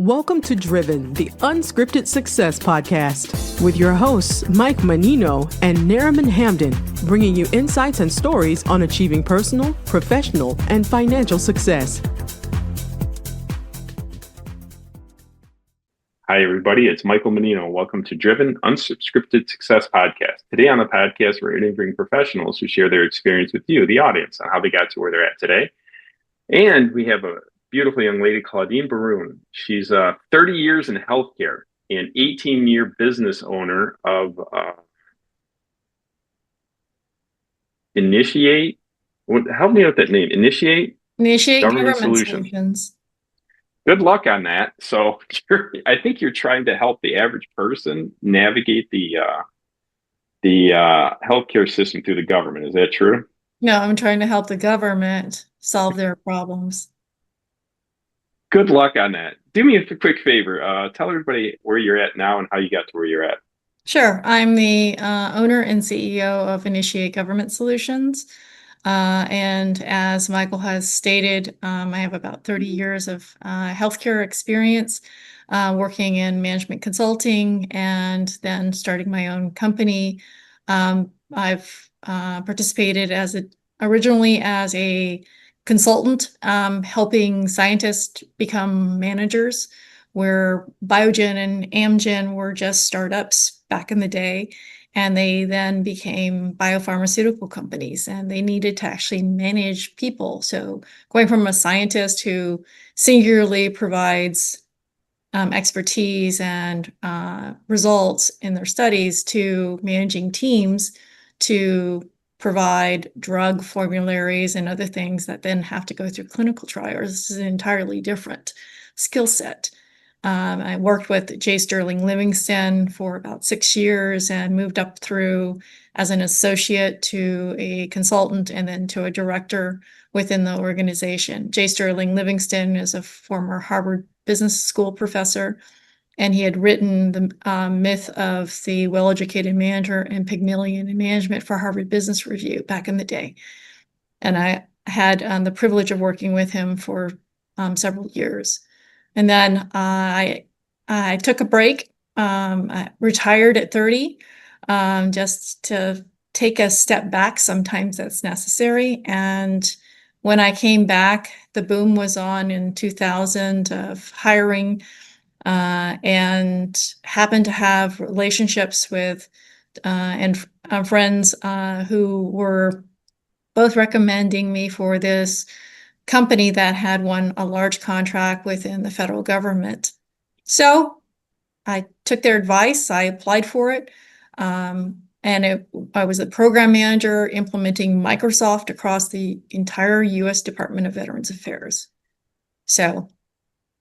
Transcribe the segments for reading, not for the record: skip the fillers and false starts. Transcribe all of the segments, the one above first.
Welcome to Driven, the Unscripted Success podcast, with your hosts, Mike Mannino and Nariman Hamden, bringing you insights and stories on achieving personal, professional, and financial success. Hi, everybody. It's Michael Mannino. Welcome to Driven, Unscripted Success podcast. Today on the podcast, we're interviewing professionals who share their experience with you, the audience, on how they got to where they're at today. And we have a beautiful young lady, Claudine Beron. She's 30 years in healthcare and 18-year business owner of Initiate. Help me with that name. Initiate Government Solutions. Good luck on that. So I think you're trying to help the average person navigate the healthcare system through the government. Is that true? No, I'm trying to help the government solve their problems. Good luck on that. Do me a quick favor. Tell everybody where you're at now and how you got to where you're at. Sure. I'm the owner and CEO of Initiate Government Solutions. And as Michael has stated, I have about 30 years of healthcare experience working in management consulting and then starting my own company. I've participated originally as a consultant, helping scientists become managers, where Biogen and Amgen were just startups back in the day, and they then became biopharmaceutical companies, and they needed to actually manage people. So going from a scientist who singularly provides expertise and results in their studies to managing teams to provide drug formularies and other things that then have to go through clinical trials. This is an entirely different skill set. I worked with J. Sterling Livingston for about 6 years and moved up through as an associate to a consultant and then to a director within the organization. J. Sterling Livingston is a former Harvard Business School professor, and he had written the myth of the well-educated manager and Pygmalion in management for Harvard Business Review back in the day. And I had the privilege of working with him for several years. And then I took a break. I retired at 30 just to take a step back. Sometimes that's necessary. And when I came back, the boom was on in 2000 of hiring, and happened to have relationships with and friends who were both recommending me for this company that had won a large contract within the federal government. So I took their advice. I applied for it. I was a program manager implementing Microsoft across the entire U.S. Department of Veterans Affairs. So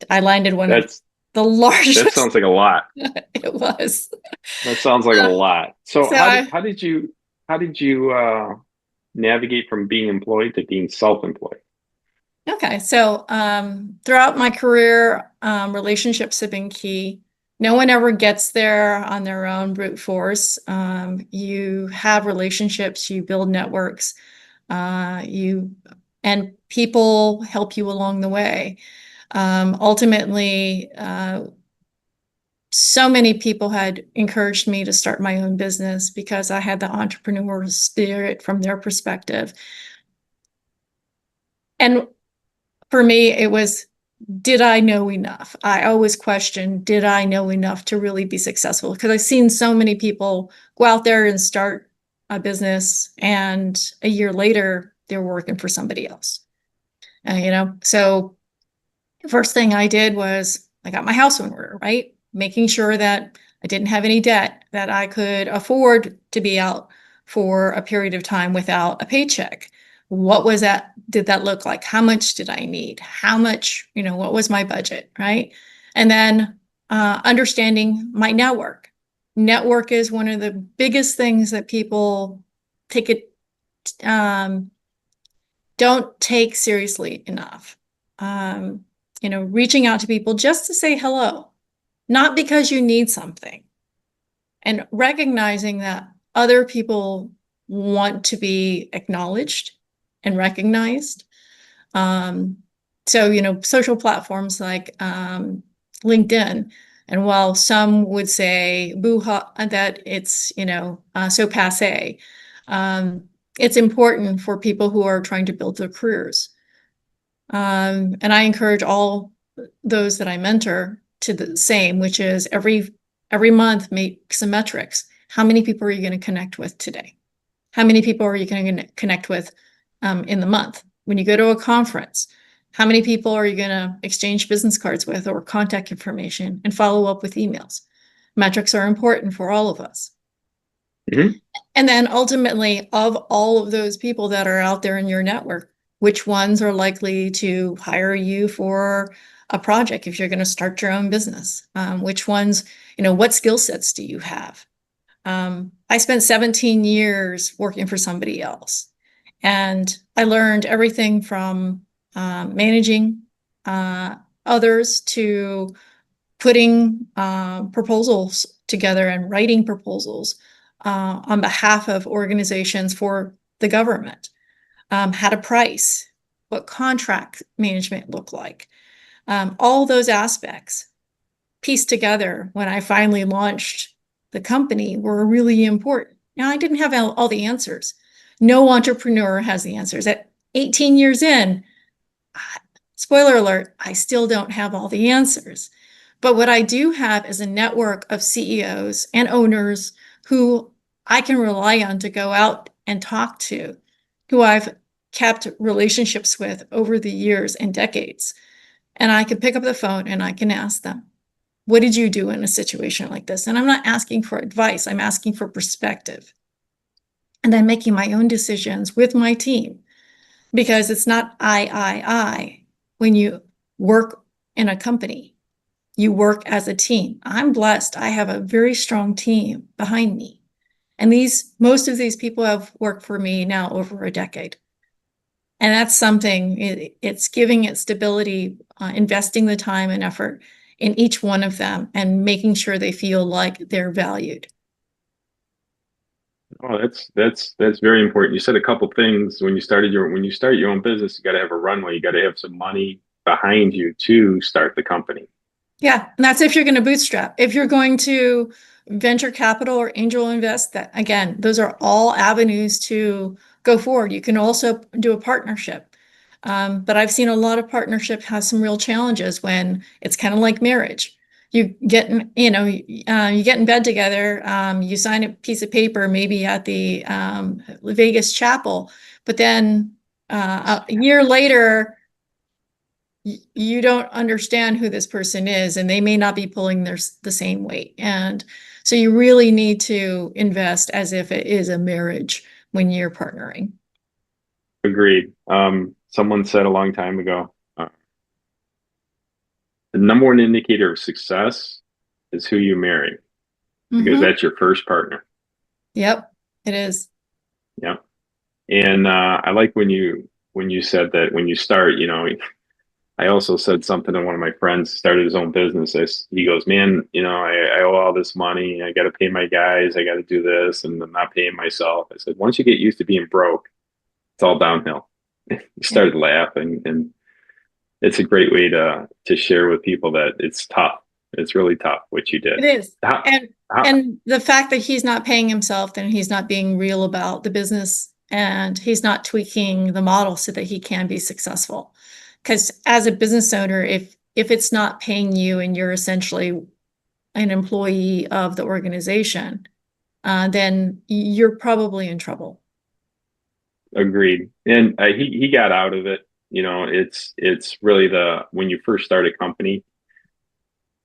I landed one of the largest. That sounds like a lot. It was. That sounds like a lot. So how did you navigate from being employed to being self-employed? Okay, so throughout my career, relationships have been key. No one ever gets there on their own brute force. You have relationships, you build networks, and people help you along the way. Ultimately, so many people had encouraged me to start my own business because I had the entrepreneur spirit from their perspective. And for me, it was, did I know enough? I always questioned, did I know enough to really be successful? Because I've seen so many people go out there and start a business, and a year later, they're working for somebody else. So the first thing I did was I got my house in order, right? Making sure that I didn't have any debt, that I could afford to be out for a period of time without a paycheck. What was that? Did that look like? How much did I need? How much, what was my budget, right? And then understanding my network. Network is one of the biggest things that people don't take seriously enough. Reaching out to people just to say hello, not because you need something, and recognizing that other people want to be acknowledged and recognized. So, social platforms like LinkedIn. And while some would say boo-ha, that it's, so passé, it's important for people who are trying to build their careers. And I encourage all those that I mentor to the same, which is every month make some metrics. How many people are you going to connect with today? How many people are you going to connect with in the month? When you go to a conference, how many people are you going to exchange business cards with or contact information and follow up with emails? Metrics are important for all of us. Mm-hmm. And then ultimately, of all of those people that are out there in your network, which ones are likely to hire you for a project if you're going to start your own business? Which ones, what skill sets do you have? I spent 17 years working for somebody else, and I learned everything from managing others to putting proposals together and writing proposals on behalf of organizations for the government, how to price, what contract management looked like. All those aspects pieced together when I finally launched the company were really important. Now, I didn't have all the answers. No entrepreneur has the answers. At 18 years in, spoiler alert, I still don't have all the answers. But what I do have is a network of CEOs and owners who I can rely on to go out and talk to, who I've kept relationships with over the years and decades. And I can pick up the phone and I can ask them, what did you do in a situation like this? And I'm not asking for advice. I'm asking for perspective. And then making my own decisions with my team, because it's not I. When you work in a company, you work as a team. I'm blessed. I have a very strong team behind me. And most of these people have worked for me now over a decade. And that's something, it's giving it stability, investing the time and effort in each one of them and making sure they feel like they're valued. Oh, that's very important. You said a couple things when you start your own business, you got to have a runway, you got to have some money behind you to start the company. Yeah, and that's if you're going to bootstrap. If you're going to venture capital or angel invest, that again, those are all avenues to go forward. You can also do a partnership. But I've seen a lot of partnership has some real challenges when it's kind of like marriage. You get in bed together, you sign a piece of paper, maybe at the Vegas chapel, but then a year later, you don't understand who this person is, and they may not be pulling the same weight. And so you really need to invest as if it is a marriage when you're partnering. Agreed. Someone said a long time ago, the number one indicator of success is who you marry, because that's your first partner. Yep, it is. Yep. And I like when you said that when you start, I also said something to one of my friends, started his own business. He goes, man, I owe all this money. I got to pay my guys. I got to do this, and I'm not paying myself. I said, once you get used to being broke, it's all downhill. He started laughing, and it's a great way to share with people that it's tough. It's really tough what you did. It is. And the fact that he's not paying himself, then he's not being real about the business, and he's not tweaking the model so that he can be successful. Because as a business owner, if it's not paying you and you're essentially an employee of the organization, then you're probably in trouble. Agreed. And he got out of it. It's really when you first start a company,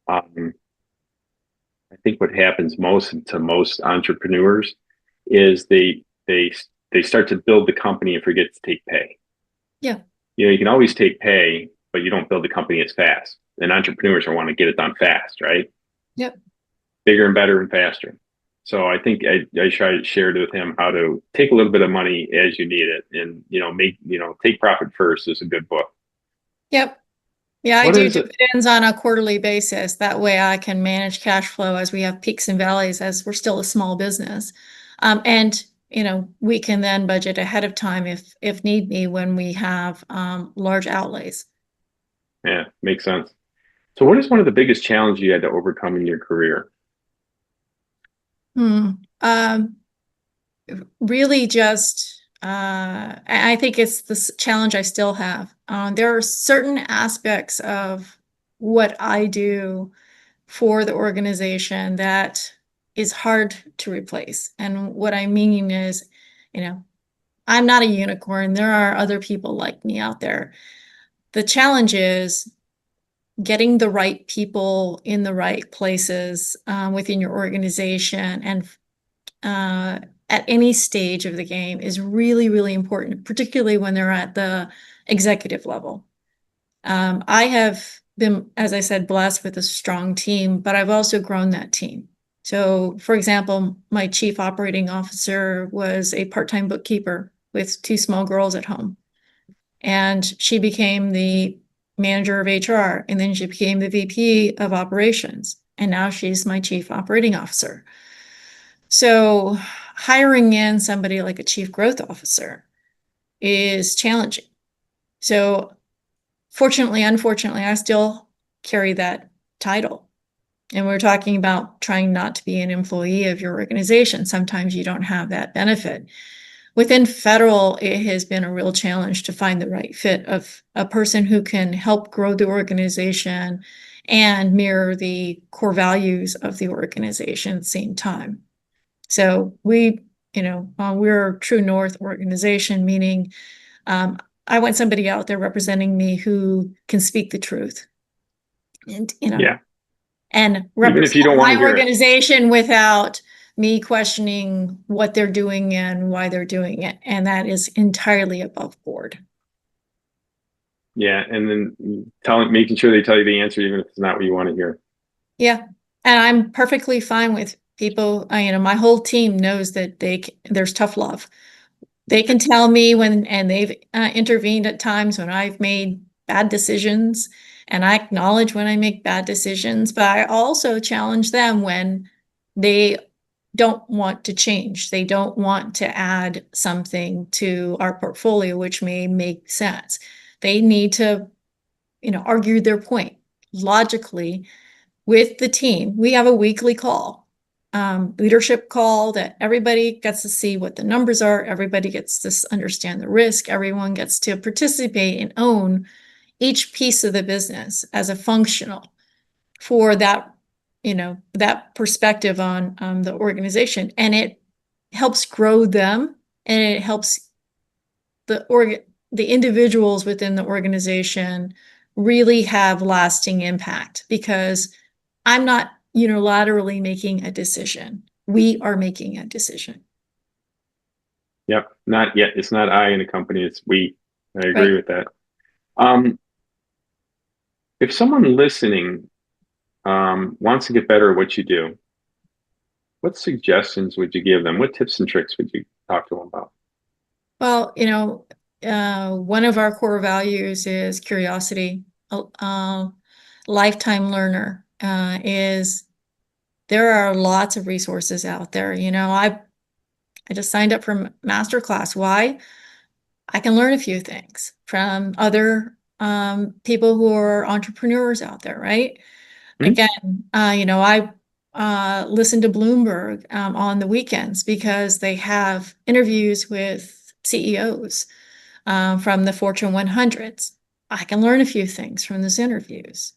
I think what happens most entrepreneurs is they start to build the company and forget to take pay. Yeah. You can always take pay, but you don't build the company as fast. And entrepreneurs want to get it done fast, right? Yep. Bigger and better and faster. So I think I shared with him how to take a little bit of money as you need it, and Take Profit First is a good book. Yep. Yeah, I do dividends on a quarterly basis. That way I can manage cash flow as we have peaks and valleys, as we're still a small business. And we can then budget ahead of time if need be when we have large outlays. Yeah, makes sense. So what is one of the biggest challenges you had to overcome in your career? Um, really just, I think it's the challenge I still have. There are certain aspects of what I do for the organization that is hard to replace. And what I mean is, I'm not a unicorn. There are other people like me out there. The challenge is getting the right people in the right places within your organization and at any stage of the game is really, really important, particularly when they're at the executive level. I have been, as I said, blessed with a strong team, but I've also grown that team. So, for example, my chief operating officer was a part-time bookkeeper with 2 small girls at home. And she became the manager of HR, and then she became the VP of operations. And now she's my chief operating officer. So hiring in somebody like a chief growth officer is challenging. So fortunately, unfortunately, I still carry that title. And we're talking about trying not to be an employee of your organization. Sometimes you don't have that benefit. Within federal, it has been a real challenge to find the right fit of a person who can help grow the organization and mirror the core values of the organization at the same time. So we're a true North organization, meaning I want somebody out there representing me who can speak the truth and, Yeah. and Even if you don't represent want to my hear it. organization without me questioning what they're doing and why they're doing it. And that is entirely above board. Yeah. And then making sure they tell you the answer, even if it's not what you want to hear. Yeah. And I'm perfectly fine with people. My whole team knows that there's tough love. They can tell me and they've intervened at times when I've made bad decisions, and I acknowledge when I make bad decisions, but I also challenge them when they don't want to change. They don't want to add something to our portfolio, which may make sense. They need to, argue their point logically with the team. We have a weekly call, leadership call, that everybody gets to see what the numbers are. Everybody gets to understand the risk. Everyone gets to participate and own each piece of the business as a functional for that, that perspective on the organization. And it helps grow them, and it helps the individuals within the organization really have lasting impact, because I'm not unilaterally making a decision. We are making a decision. Yep. Not yet. It's not I in a company. It's we. I agree Right. with that. If someone listening wants to get better at what you do, what suggestions would you give them? What tips and tricks would you talk to them about? Well, one of our core values is curiosity. Lifetime learner is there are lots of resources out there. I just signed up for masterclass. Why? I can learn a few things from other people who are entrepreneurs out there, right? Hmm? Again, I listen to Bloomberg on the weekends because they have interviews with CEOs from the Fortune 100s. I can learn a few things from those interviews.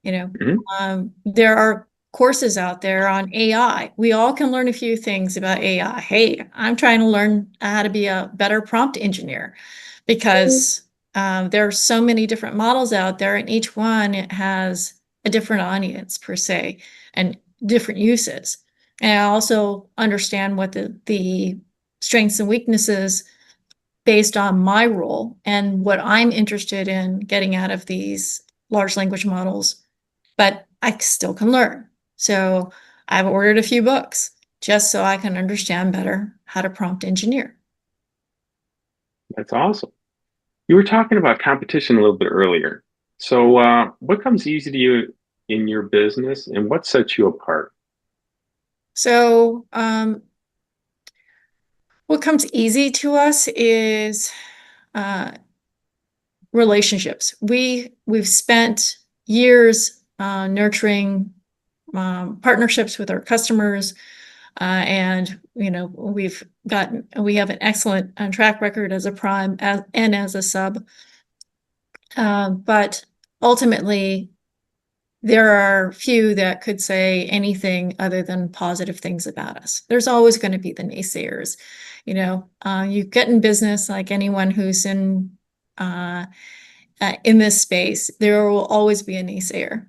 There are courses out there on AI. We all can learn a few things about AI. Hey, I'm trying to learn how to be a better prompt engineer, because there are so many different models out there, and each one has a different audience per se and different uses. And I also understand what the strengths and weaknesses based on my role and what I'm interested in getting out of these large language models, but I still can learn. So I've ordered a few books just so I can understand better how to prompt engineer. That's awesome. You were talking about competition a little bit earlier. So, what comes easy to you in your business, and what sets you apart? So what comes easy to us is relationships. We've spent years nurturing partnerships with our customers. And, we have an excellent track record as a prime and as a sub. But ultimately, there are few that could say anything other than positive things about us. There's always going to be the naysayers. You get in business like anyone who's in this space, there will always be a naysayer.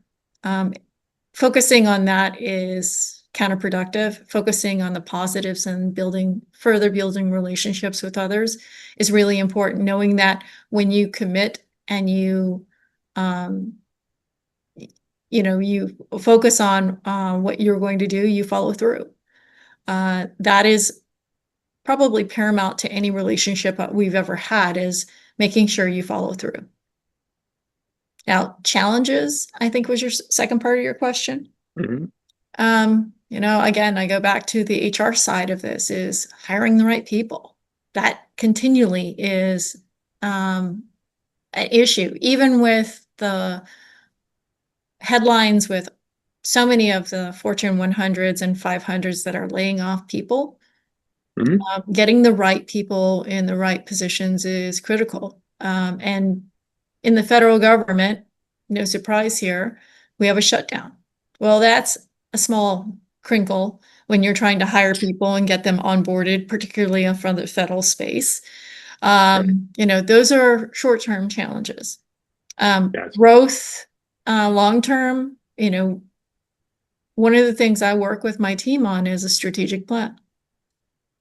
Focusing on that is counterproductive. Focusing on the positives and further building relationships with others is really important. Knowing that when you commit and you focus on what you're going to do, you follow through. That is probably paramount to any relationship we've ever had, is making sure you follow through. Now, challenges, I think, was your second part of your question. Mm-hmm. Again, I go back to the HR side of this, is hiring the right people. That continually is an issue, even with the headlines with so many of the Fortune 100s and 500s that are laying off people. Mm-hmm. Getting the right people in the right positions is critical. And in the federal government, no surprise here, we have a shutdown. Well, that's a small crinkle when you're trying to hire people and get them onboarded, particularly from the federal space. Those are short-term challenges. Growth, long-term, one of the things I work with my team on is a strategic plan.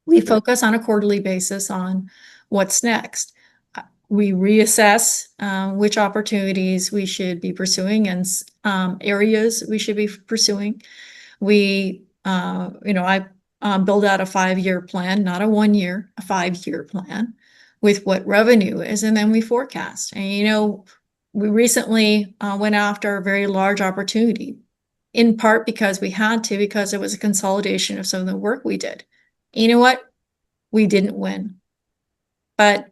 We focus on a quarterly basis on what's next. We reassess which opportunities we should be pursuing and areas we should be pursuing. I build out a 5-year plan, not a 1 year, a 5-year plan with what revenue is, and then we forecast. And we recently went after a very large opportunity, in part because we had to, because it was a consolidation of some of the work we did. You know what? We didn't win. But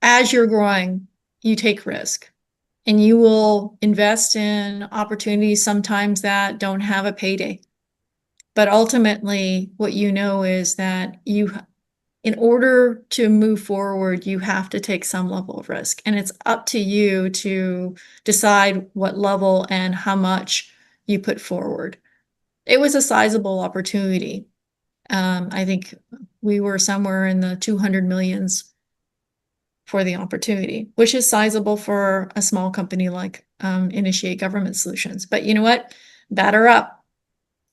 as you're growing, you take risk, and you will invest in opportunities sometimes that don't have a payday. But ultimately, what is that in order to move forward, you have to take some level of risk, and it's up to you to decide what level and how much you put forward. It was a sizable opportunity. I think we were somewhere in the 200 millions for the opportunity, which is sizable for a small company like Initiate Government Solutions. But you know what? Batter up.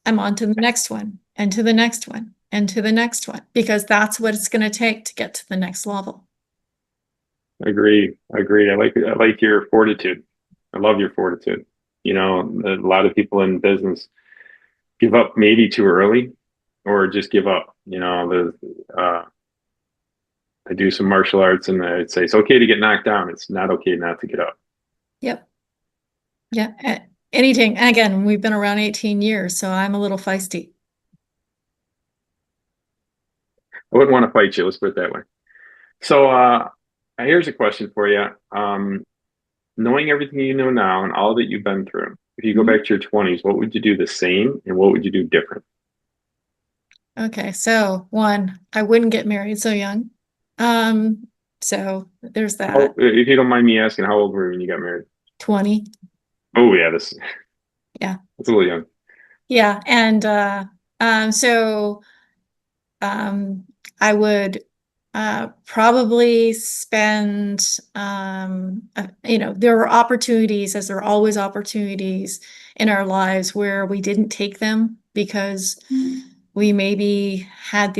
I'm on to the next one, and to the next one, and to the next one, because that's what it's going to take to get to the next level. Agreed. I like your fortitude. I love your fortitude. A lot of people in business give up maybe too early, or just give up. I do some martial arts, and I'd say it's okay to get knocked down. It's not okay not to get up. Yep. Yeah. Anything. Again, we've been around 18 years, so I'm a little feisty. I wouldn't want to fight you. Let's put it that way. So here's a question for you. Knowing everything you know now and all that you've been through, if you go back to your 20s, what would you do the same, and what would you do different? Okay, so one, I wouldn't get married so young. So there's that. If you don't mind me asking, how old were you when you got married? 20. Oh yeah, Yeah. That's a little young. Yeah, and I would probably spend, there were opportunities, as there are always opportunities in our lives, where we didn't take them because we maybe had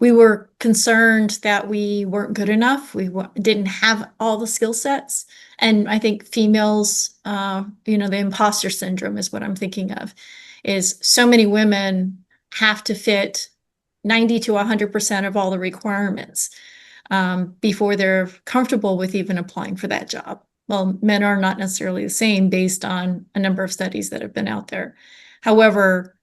we were concerned that we weren't good enough. We didn't have all the skill sets. And I think females, the imposter syndrome is what I'm thinking of, is so many women have to fit 90 to 100% of all the requirements before they're comfortable with even applying for that job. Well, men are not necessarily the same based on a number of studies that have been out there. However,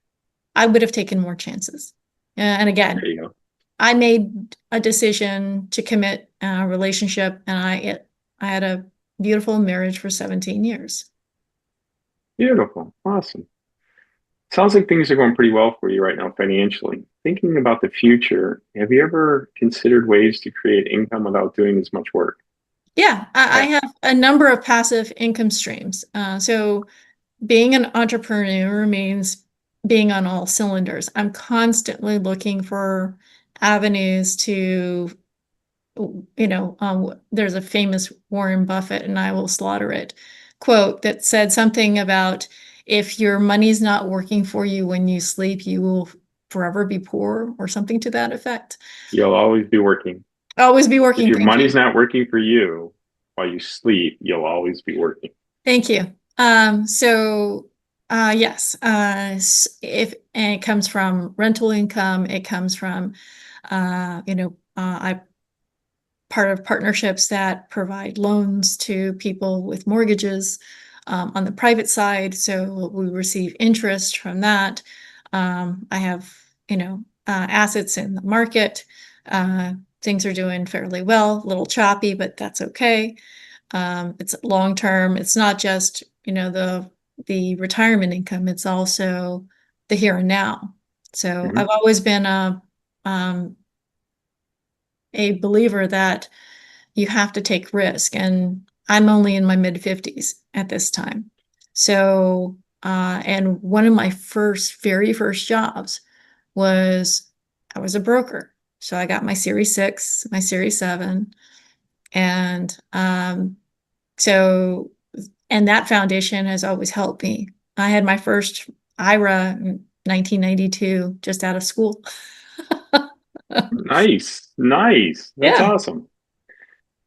I would have taken more chances. And again, There you go. I made a decision to commit a relationship, and I had a beautiful marriage for 17 years. Beautiful. Awesome. Sounds like things are going pretty well for you right now financially. Thinking about the future, have you ever considered ways to create income without doing as much work? Yeah, I Yeah. have a number of passive income streams. So being an entrepreneur means being on all cylinders. I'm constantly looking for avenues to, there's a famous Warren Buffett, and I will slaughter it, quote that said something about, if your money's not working for you when you sleep, you will forever be poor, or something to that effect. You'll always be working. Always be If working. your Thank money's you. not working for you while you sleep, you'll always be working. Thank you. Yes, if and it comes from rental income, it comes from, I part of partnerships that provide loans to people with mortgages on the private side. So we receive interest from that. I have, assets in the market. Things are doing fairly well, a little choppy, but that's okay. It's long term. It's not just, the retirement income. It's also the here and now. So Hmm. I've always been a believer that you have to take risk, and I'm only in my mid 50s at this time. So, and one of my very first jobs was, I was a broker. So I got my Series 6, my Series 7, and so, and that foundation has always helped me. I had my first IRA in 1992, just out of school. Nice. Nice. That's Yeah. awesome.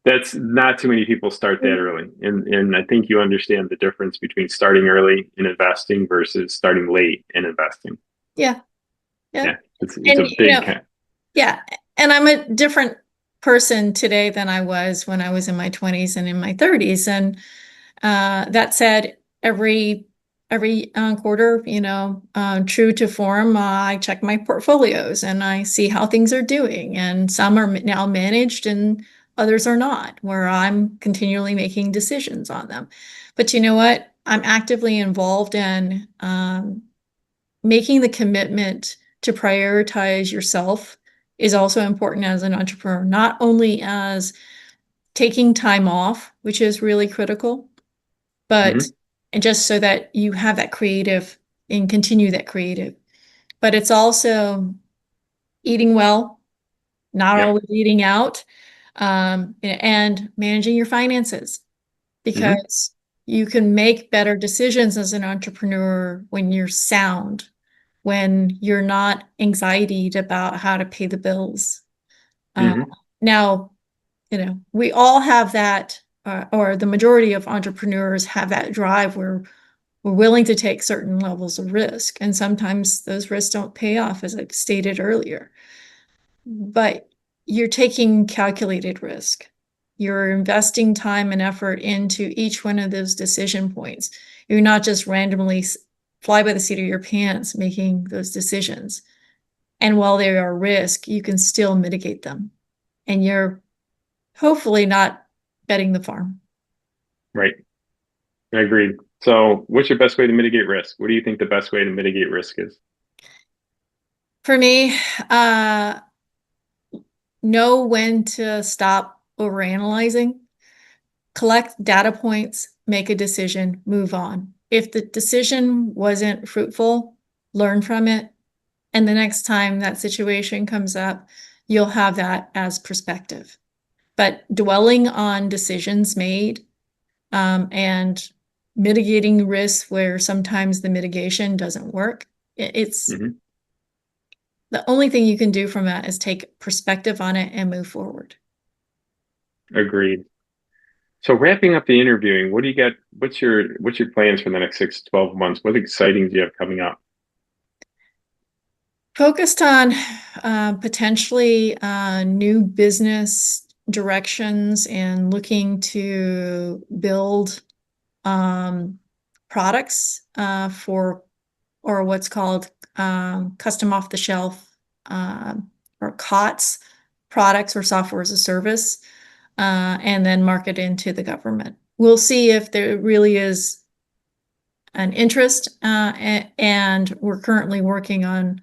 That's not too many people start that early. And I think you understand the difference between starting early in investing versus starting late in investing. Yeah. Yeah. Yeah. It's And, a big kind. yeah. And I'm a different person today than I was when I was in my 20s and in my 30s. And that said, every quarter, true to form, I check my portfolios and I see how things are doing. And some are now managed and others are not, where I'm continually making decisions on them. But you know what? I'm actively involved in making the commitment to prioritize yourself is also important as an entrepreneur, not only as taking time off, which is really critical, but Hmm. and just so that you have that creative and continue that creative. But it's also eating well, not Yep. always eating out, and managing your finances, Hmm. because you can make better decisions as an entrepreneur when you're sound, when you're not anxietied about how to pay the bills. Uh, Hmm. Now, we all have that, or the majority of entrepreneurs have that drive where we're willing to take certain levels of risk. And sometimes those risks don't pay off, as I've stated earlier. But you're taking calculated risk. You're investing time and effort into each one of those decision points. You're not just randomly fly by the seat of your pants making those decisions. And while they are risk, you can still mitigate them. And you're hopefully not betting the farm. Right. I agree. So, what's your best way to mitigate risk? What do you think the best way to mitigate risk is? For me, know when to stop overanalyzing, collect data points, make a decision, move on. If the decision wasn't fruitful, learn from it. And the next time that situation comes up, you'll have that as perspective. But dwelling on decisions made, and mitigating risks where sometimes the mitigation doesn't work, it's Hmm. the only thing you can do from that is take perspective on it and move forward. Agreed. So, wrapping up the interviewing, what do you get? What's your plans for the next 6 to 12 months? What exciting do you have coming up? Focused on potentially new business directions and looking to build products for, or what's called custom off the shelf, or COTS, products or software as a service, and then market into the government. we'll see if there really is an interest, and we're currently working on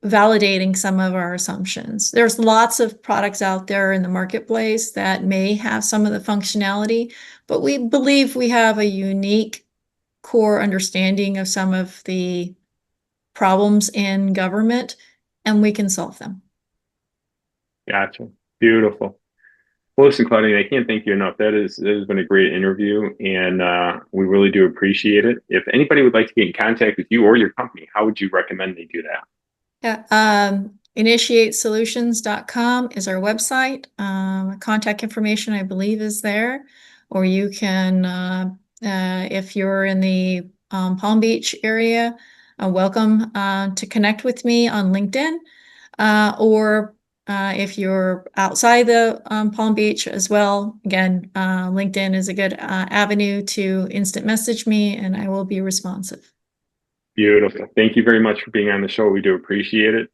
validating some of our assumptions. There's lots of products out there in the marketplace that may have some of the functionality, but we believe we have a unique core understanding of some of the problems in government, and we can solve them. Gotcha. Beautiful. Well, listen, Claudine, I can't thank you enough. That has been a great interview, and we really do appreciate it. If anybody would like to get in contact with you or your company, how would you recommend they do that? Yeah, initiatesolutions.com is our website. Contact information, I believe, is there. Or you can, if you're in the Palm Beach area, welcome to connect with me on LinkedIn. Or if you're outside the Palm Beach as well, again, LinkedIn is a good avenue to instant message me, and I will be responsive. Beautiful. Thank you very much for being on the show. We do appreciate it.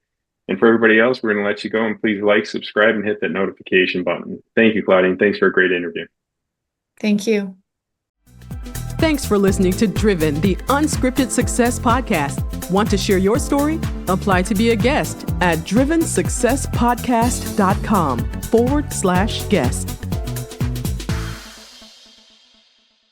And for everybody else, we're going to let you go, and please like, subscribe, and hit that notification button. Thank you, Claudine. Thanks for a great interview. Thank you. Thanks for listening to Driven, the Unscripted Success Podcast. Want to share your story? Apply to be a guest at drivensuccesspodcast.com/guest.